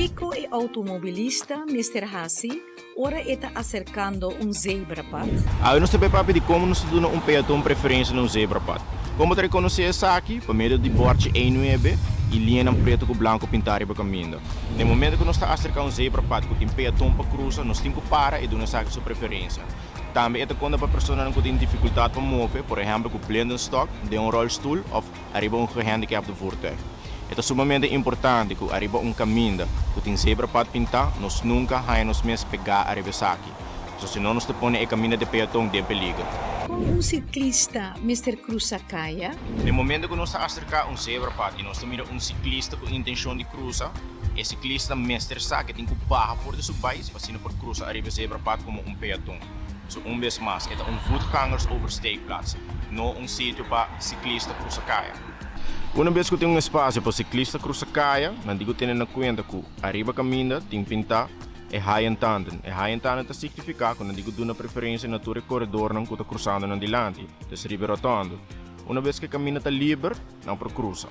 Kiko é automobilista, Mr. Hassi, ora está acercando zebra path. Eu não sei papi de como nos dá peatão preferência no zebra path. Como te reconhecer essa aqui, por meio de borte 19 e linha em preto com branco pintar para caminho. No momento que nós está acercando zebra path, que tem peatão para cruzar, nós temos que parar e dar essa sua preferência. Também é quando a pessoa não tem dificuldade para mover, por exemplo, com blinde stock, de rolstoel ou arriba gehandicapte voertuig. É sumamente importante que arriba caminho que tem zebra path pintar, nós nunca vamos mesmo pegar a aqui. Senão nós te põe o caminho de peatão de perigo. Com ciclista, Mr. Cruzakaya. No momento que nós está acercando zebra path e nós mira ciclista com intenção de cruzar, o ciclista mestre sabe que tem que barra por de subais para se por cruzar arriba zebra path como peatão. Vez mais, é voetgangers oversteekplaats, não sítio para ciclista Cruzakaya. Uma vez que tem espaço para ciclista Cruzakaya, não digo tendo na conta que arriba caminho tem pintar é high entanden. É high entanden significa que não digo de uma preferência na tua corredor não que está cruzando na dilante, está rotando. Uma vez que caminho está livre, não para cruzar.